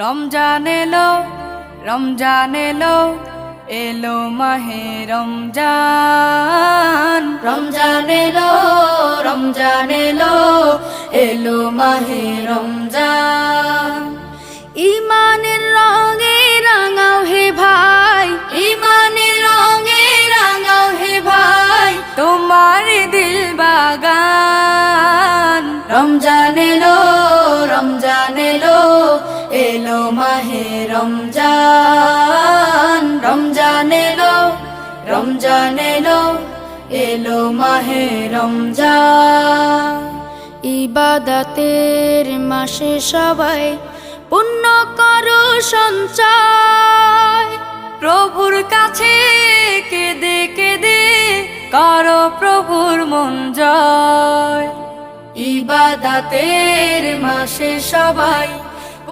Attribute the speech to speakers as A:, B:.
A: রমজান এলো, রমজান এলো, এলো মাহে রমজান। রমজান এলো, রমজান এলো, এলো মাহে রমজান। ইমানের রঙে রাঙাও হে ভাই, ইমানের রঙে রাঙাও হে ভাই, তোমার দিল বাগান। রমজান এলো, রমজান এলো, এলো মাহে রমজান। রমজান এলো, রমজান এলো, এলো মাহে রমজান। ইবাদতের মাসে সবাই পুণ্য করো সঞ্চয়, প্রভুর কাছে কেঁদে কেঁদে করো প্রভুর মন জয়। ইবাদতের মাসে সবাই